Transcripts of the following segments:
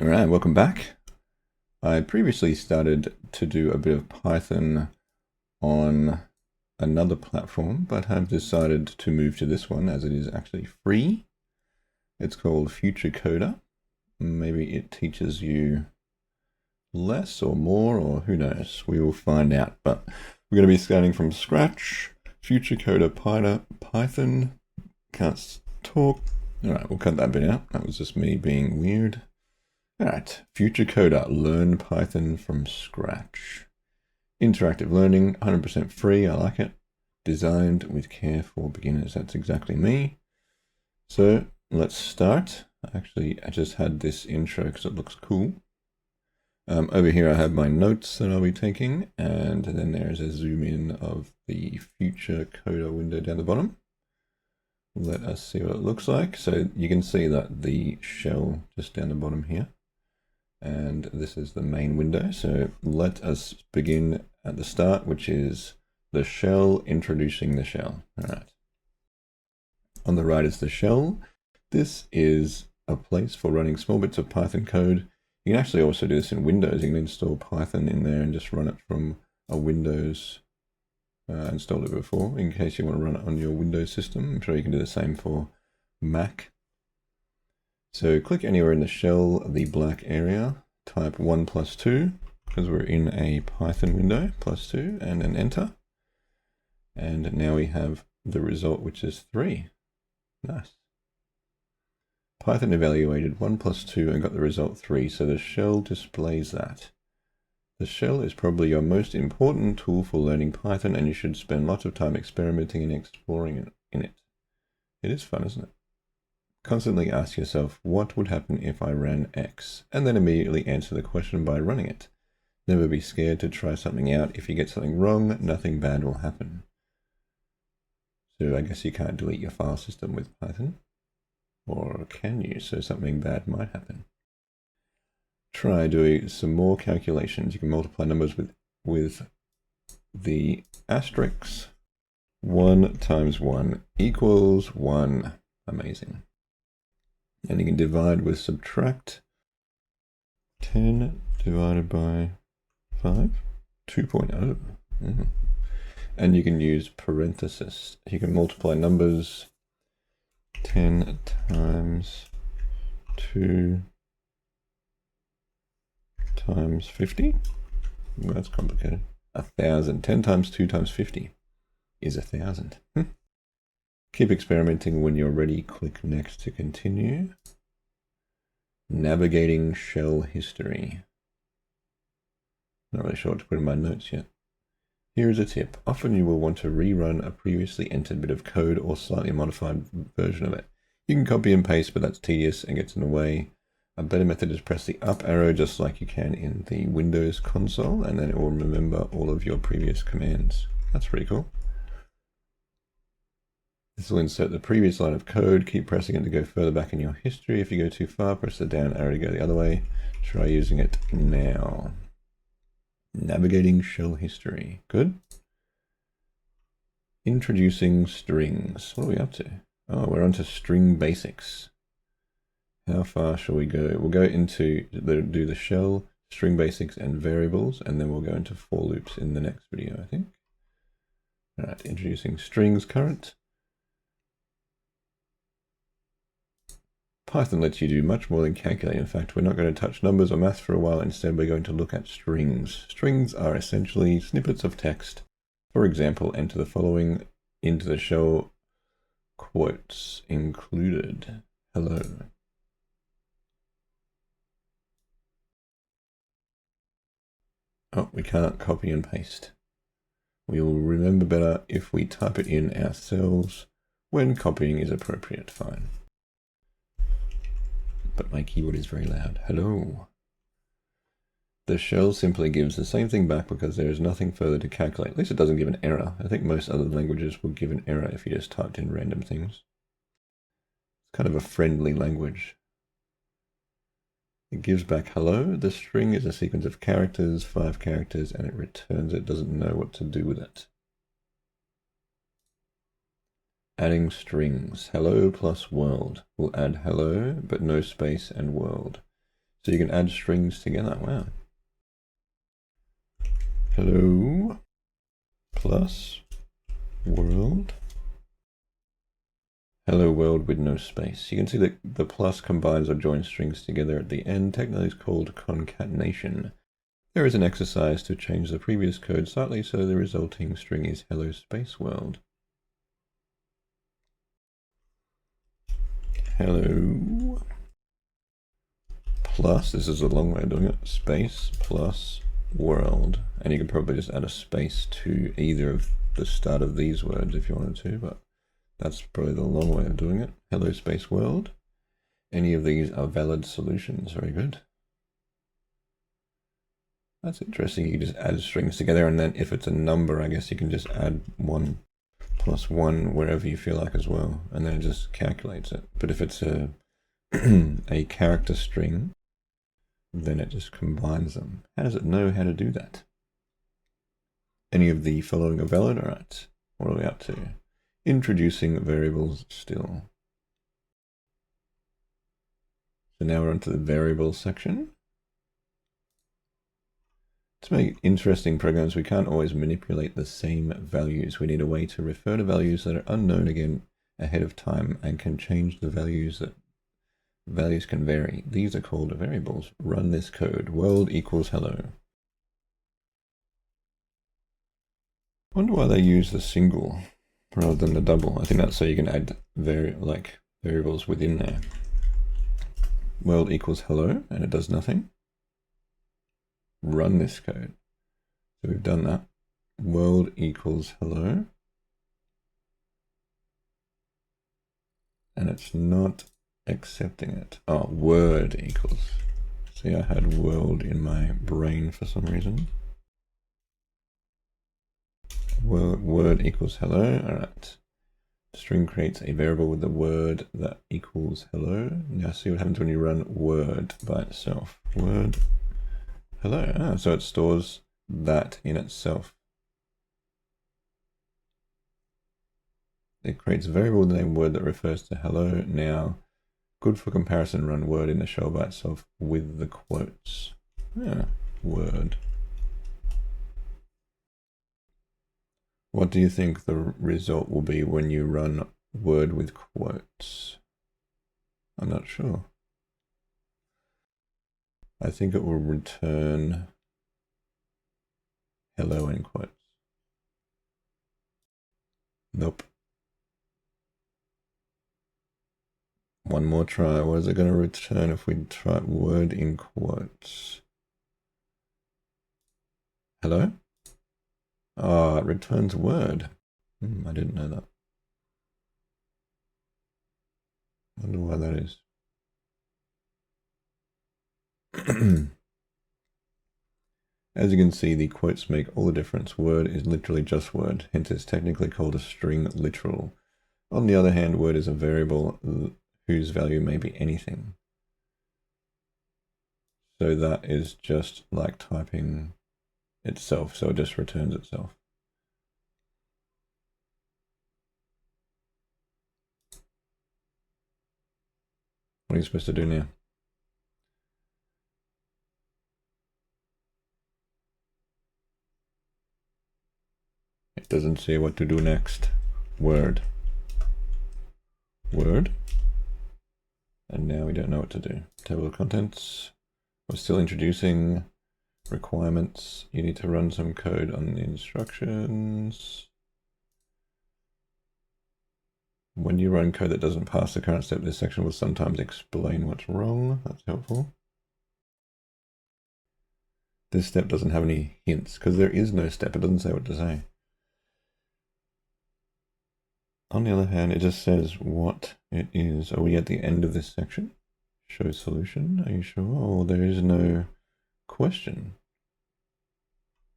All right, welcome back. I previously started to do a bit of Python on another platform, but have decided to move to this one as it is actually free. It's called Future Coder. Maybe it teaches you less or more, or who knows, we will find out. But we're going to be starting from scratch. Future Coder Python, can't talk. All right, we'll cut that bit out. That was just me being weird. All right, Future Coder, learn Python from scratch. Interactive learning, 100% free, I like it. Designed with care for beginners, that's exactly me. So let's start. Actually, I just had this intro because it looks cool. Over here I have my notes that I'll be taking, and then there's a zoom in of the Future Coder window down the bottom. Let us see what it looks like. So you can see that the shell just down the bottom here. And this is the main window. So let us begin at the start, which is the shell introducing the shell. All right. On the right is the shell. This is a place for running small bits of Python code. You can actually also do this in Windows. You can install Python in there and just run it from a Windows. Installed it before in case you want to run it on your Windows system. I'm sure you can do the same for Mac. So click anywhere in the shell, the black area, type 1 plus 2, because we're in a Python window, plus 2, and then enter. And now we have the result, which is 3. Nice. Python evaluated 1 plus 2 and got the result 3, so the shell displays that. The shell is probably your most important tool for learning Python, and you should spend lots of time experimenting and exploring in it. It is fun, isn't it? Constantly ask yourself, what would happen if I ran X? And then immediately answer the question by running it. Never be scared to try something out. If you get something wrong, nothing bad will happen. So I guess you can't delete your file system with Python. Or can you? So something bad might happen. Try doing some more calculations. You can multiply numbers with the asterisks. 1 times 1 equals 1. Amazing. And you can divide with subtract. 10 divided by 5, 2.0. And you can use parenthesis. You can multiply numbers. 10 times 2 times 50. Well, that's complicated. 1,000. 10 times 2 times 50 is 1,000. Keep experimenting. When you're ready, click next to continue. Navigating shell history. Not really sure what to put in my notes yet. Here is a tip. Often you will want to rerun a previously entered bit of code or slightly modified version of it. You can copy and paste, but that's tedious and gets in the way. A better method is press the up arrow just like you can in the Windows console, and then it will remember all of your previous commands. That's pretty cool. This will insert the previous line of code. Keep pressing it to go further back in your history. If you go too far, press the down arrow to go the other way. Try using it now. Navigating shell history. Good. Introducing strings. What are we up to? Oh, we're on to string basics. How far shall we go? We'll go into do the shell, string basics, and variables, and then we'll go into for loops in the next video, I think. All right, introducing strings current. Python lets you do much more than calculate. In fact, we're not going to touch numbers or math for a while. Instead, we're going to look at strings. Strings are essentially snippets of text. For example, enter the following into the shell, quotes included. Hello. Oh, we can't copy and paste. We will remember better if we type it in ourselves when copying is appropriate. Fine. But my keyboard is very loud. Hello. The shell simply gives the same thing back because there is nothing further to calculate. At least it doesn't give an error. I think most other languages will give an error if you just typed in random things. It's kind of a friendly language. It gives back hello. The string is a sequence of characters, 5 characters, and it returns it. Doesn't know what to do with it. Adding strings. Hello plus world. We'll add hello, but no space and world. So you can add strings together. Wow. Hello plus world. Hello world with no space. You can see that the plus combines or joins strings together at the end. Technically it's called concatenation. There is an exercise to change the previous code slightly so the resulting string is hello space world. Hello plus, this is a long way of doing it, space plus world. And you can probably just add a space to either of the start of these words if you wanted to, but that's probably the long way of doing it. Hello space world. Any of these are valid solutions. Very good. That's interesting. You can just add strings together, and then if it's a number, I guess you can just add 1 plus 1 wherever you feel like as well, and then it just calculates it. But if it's a a character string, then it just combines them. How does it know how to do that? Any of the following are valid? All right. What are we up to? Introducing variables still. So now we're onto the variables section. To make interesting programs, we can't always manipulate the same values. We need a way to refer to values that are unknown again ahead of time and can change the values that values can vary. These are called variables. Run this code. World equals hello. I wonder why they use the single rather than the double. I think that's so you can add variables within there. World equals hello, and it does nothing. Run this code. So we've done that. World equals hello. And it's not accepting it. Oh, word equals. See, I had world in my brain for some reason. Word equals hello. All right. String creates a variable with the word that equals hello. Now see what happens when you run word by itself. Word hello. Ah, so it stores that in itself. It creates a variable with the name word that refers to hello. Now, good for comparison, run word in the shell by itself with the quotes. Yeah, word. What do you think the result will be when you run word with quotes? I'm not sure. I think it will return hello in quotes. Nope. One more try. What is it going to return if we try word in quotes? Hello? Oh, it returns word. I didn't know that. I wonder why that is. As you can see, the quotes make all the difference. Word is literally just word, hence it's technically called a string literal. On the other hand, word is a variable whose value may be anything. So that is just like typing itself, so it just returns itself. What are you supposed to do now? It doesn't say what to do next. Word. Word. And now we don't know what to do. Table of contents. We're still introducing requirements. You need to run some code on the instructions. When you run code that doesn't pass the current step, this section will sometimes explain what's wrong. That's helpful. This step doesn't have any hints because there is no step. It doesn't say what to say. On the other hand, it just says what it is. Are we at the end of this section? Show solution. Are you sure? Oh, there is no question.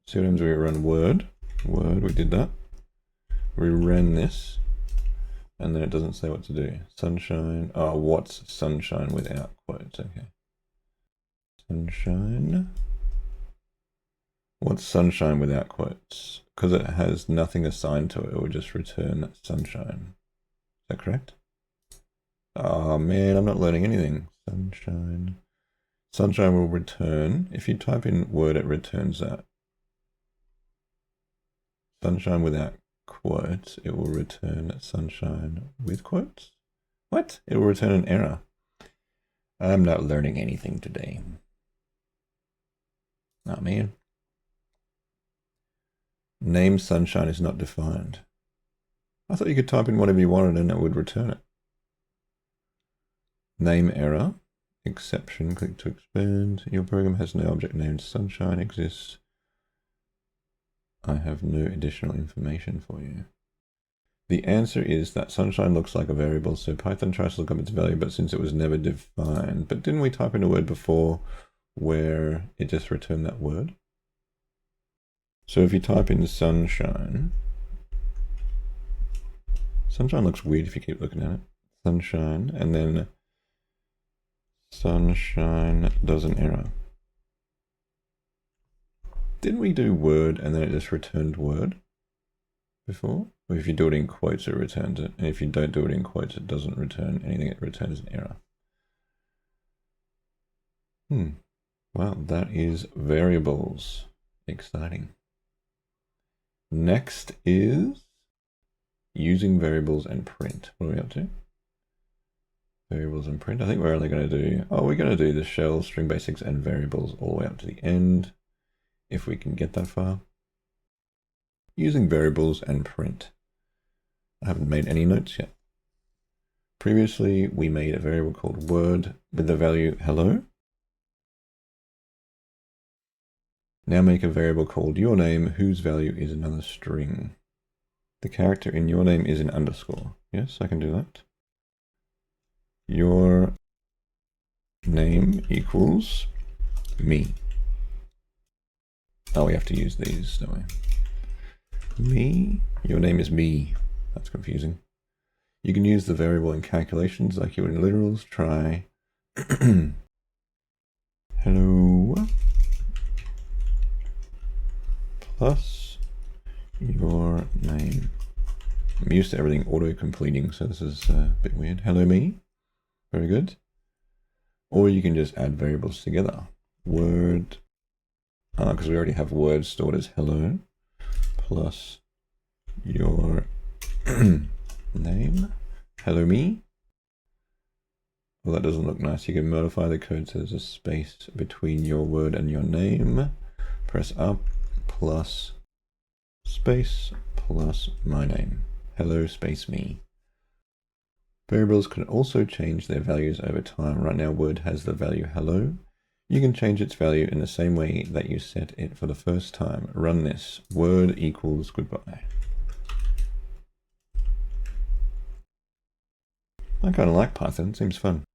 See what happens when we run word. Word, we did that. We ran this. And then it doesn't say what to do. Sunshine. Oh, what's sunshine without quotes? Okay. Sunshine. What's sunshine without quotes? Because it has nothing assigned to it, it will just return sunshine. Is that correct? Oh man, I'm not learning anything. Sunshine. Sunshine will return. If you type in word, it returns that. Sunshine without quotes, it will return sunshine with quotes. What? It will return an error. I'm not learning anything today. Oh man. Name sunshine is not defined. I thought you could type in whatever you wanted and it would return it. Name error. Exception. Click to expand. Your program has no object named sunshine exists. I have no additional information for you. The answer is that sunshine looks like a variable, so Python tries to look up its value, but since it was never defined. But didn't we type in a word before where it just returned that word? So if you type in sunshine, sunshine looks weird if you keep looking at it. Sunshine, and then sunshine does an error. Didn't we do word and then it just returned word before? Or if you do it in quotes, it returns it. And if you don't do it in quotes, it doesn't return anything. It returns an error. Well, that is variables. Exciting. Next is using variables and print. What are we up to? Variables and print. I think we're only going to do, we're going to do the shell, string basics, and variables all the way up to the end, if we can get that far. Using variables and print. I haven't made any notes yet. Previously, we made a variable called word with the value hello. Now make a variable called your name, whose value is another string. The character in your name is an underscore. Yes, I can do that. Your name equals me. Oh, we have to use these, don't we? Me. Your name is me. That's confusing. You can use the variable in calculations like you would in literals. Try hello plus your name. I'm used to everything auto-completing, so this is a bit weird. Hello me. Very good. Or you can just add variables together. Word, because we already have word stored as hello, plus your name. Hello me. Well, that doesn't look nice. You can modify the code so there's a space between your word and your name. Press up, plus space, plus my name. Hello space me. Variables can also change their values over time. Right now, word has the value hello. You can change its value in the same way that you set it for the first time. Run this. Word equals goodbye. I kind of like Python. Seems fun.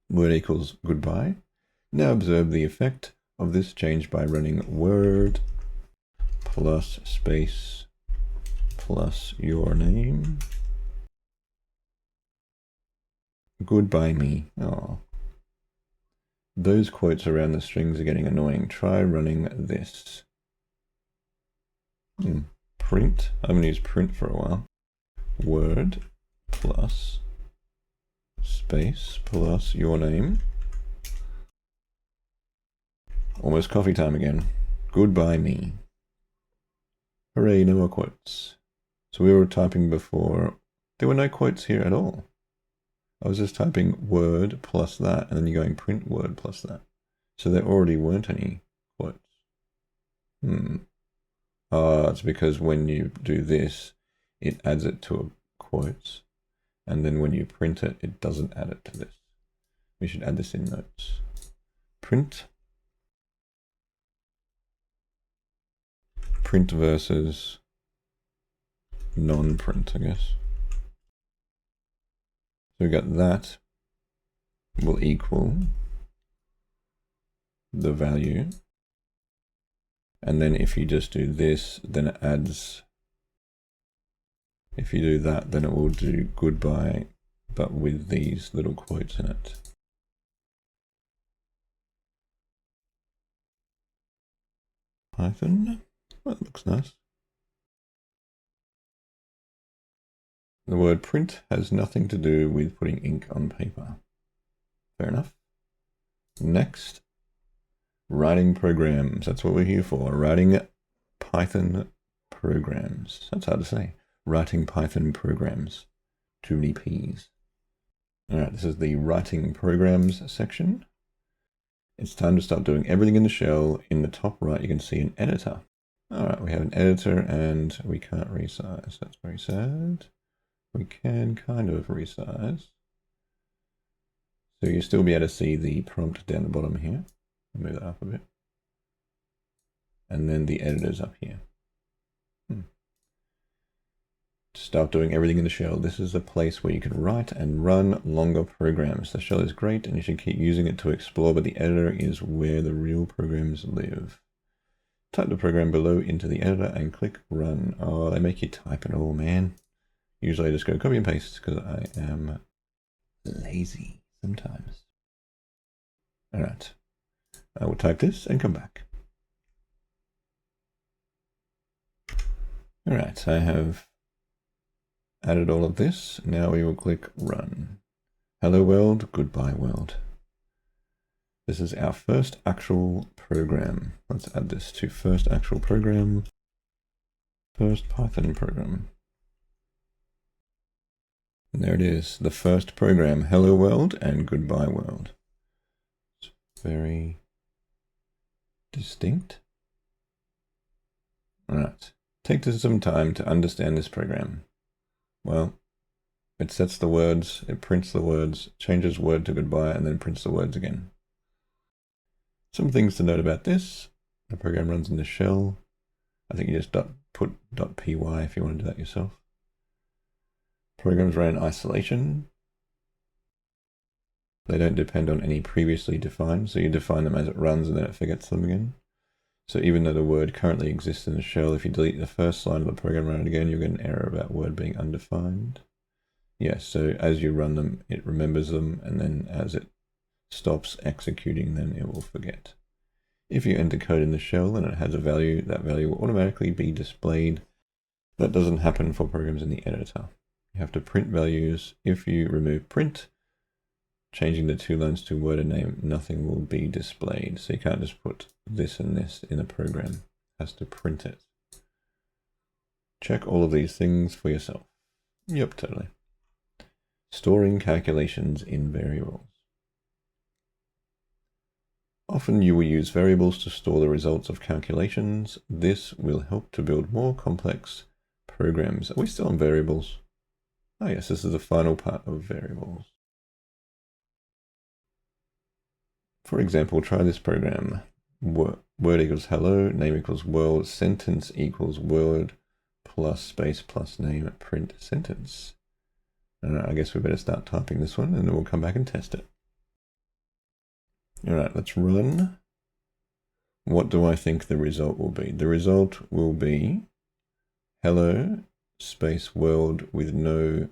Word equals goodbye. Now observe the effect of this change by running word plus space plus your name. Goodbye me. Oh. Those quotes around the strings are getting annoying. Try running this. Print. I'm going to use print for a while. Word plus space plus your name. Almost coffee time again. Goodbye me. Hooray, no more quotes. So we were typing before. There were no quotes here at all. I was just typing word plus that, and then you're going print word plus that. So there already weren't any quotes. It's because when you do this, it adds it to a quotes. And then when you print it, it doesn't add it to this. We should add this in notes. Print. Print versus non-print, I guess. So we got that will equal the value. And then if you just do this, then it adds. If you do that, then it will do goodbye, but with these little quotes in it. Python. Well, that looks nice. The word print has nothing to do with putting ink on paper. Fair enough. Next, writing programs. That's what we're here for. Writing Python programs. That's hard to say. Writing Python programs. Too many P's. All right, this is the writing programs section. It's time to start doing everything in the shell. In the top right, you can see an editor. All right, we have an editor and we can't resize. That's very sad. We can kind of resize. So you'll still be able to see the prompt down the bottom here. Move that up a bit. And then the editor's up here. To start doing everything in the shell, this is a place where you can write and run longer programs. The shell is great and you should keep using it to explore, but the editor is where the real programs live. Type the program below into the editor and click run. Oh, they make you type it all, man. Usually I just go copy and paste because I am lazy sometimes. All right, I will type this and come back. All right, I have added all of this. Now we will click run. Hello world, goodbye world. This is our first actual program. Let's add this to first actual program. First Python program. And there it is, the first program, hello world and goodbye world. It's very distinct. All right, take some time to understand this program. Well, it sets the words, it prints the words, changes word to goodbye, and then prints the words again. Some things to note about this. The program runs in the shell. I think you just put .py if you want to do that yourself. Programs run in isolation. They don't depend on any previously defined, so you define them as it runs and then it forgets them again. So even though the word currently exists in the shell, if you delete the first line of the program, run it again, you'll get an error about word being undefined. Yes, so as you run them, it remembers them, and then as it stops executing them, it will forget. If you enter code in the shell and it has a value, that value will automatically be displayed. That doesn't happen for programs in the editor. You have to print values. If you remove print, changing the two lines to word and name, nothing will be displayed. So you can't just put this and this in a program. It has to print it. Check all of these things for yourself. Yep, totally. Storing calculations in variables. Often you will use variables to store the results of calculations. This will help to build more complex programs. Are we still on variables? Oh yes, this is the final part of variables. For example, try this program. Word equals hello, name equals world, sentence equals word plus space plus name, print sentence. I guess we better start typing this one and then we'll come back and test it. All right, let's run. What do I think the result will be? The result will be hello space world with no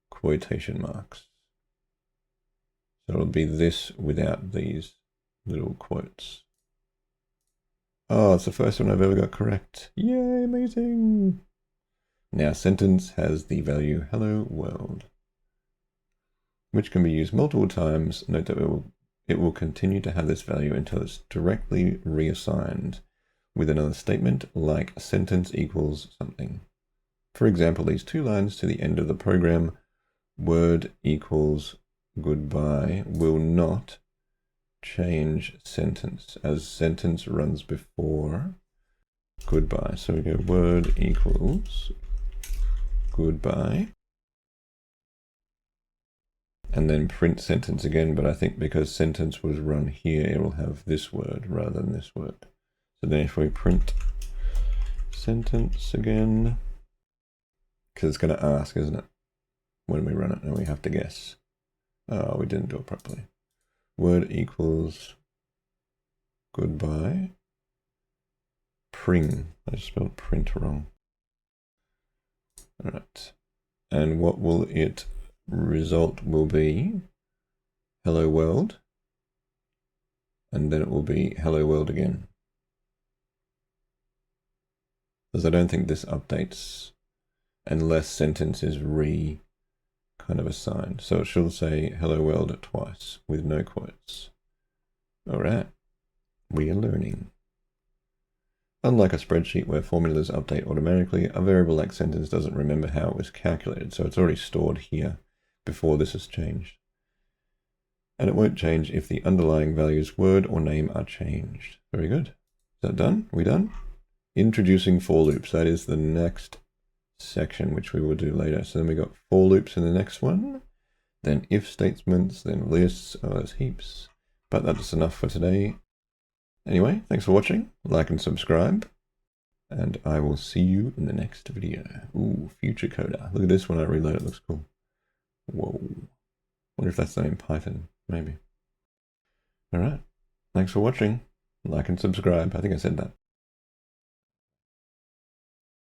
quotation marks. So it'll be this without these little quotes. Oh, it's the first one I've ever got correct. Yay, amazing. Now sentence has the value hello world, which can be used multiple times. Note that it will continue to have this value until it's directly reassigned with another statement like sentence equals something. For example, these two lines to the end of the program, word equals goodbye, will not change sentence as sentence runs before goodbye. So we go word equals goodbye and then print sentence again, but I think because sentence was run here, it will have this word rather than this word. So then if we print sentence again, because it's going to ask, isn't it, when we run it, and we have to guess. Oh, we didn't do it properly. Word equals goodbye. Pring. I just spelled print wrong. All right. And what will it result will be hello world. And then it will be hello world again. Because I don't think this updates unless sentence is kind of assigned. So it should say hello world twice with no quotes. All right, we are learning. Unlike a spreadsheet where formulas update automatically, a variable like sentence doesn't remember how it was calculated, so it's already stored here before this is changed. And it won't change if the underlying values word or name are changed. Very good. Is that done? We done? Introducing for loops. That is the next section, which we will do later. So then we got for loops in the next one, then if statements, then lists. Oh, there's heaps. But that's enough for today. Anyway, thanks for watching. Like and subscribe. And I will see you in the next video. Ooh, future coder. Look at this when I reload it. Looks cool. Whoa. Wonder if that's the name Python. Maybe. All right. Thanks for watching. Like and subscribe. I think I said that.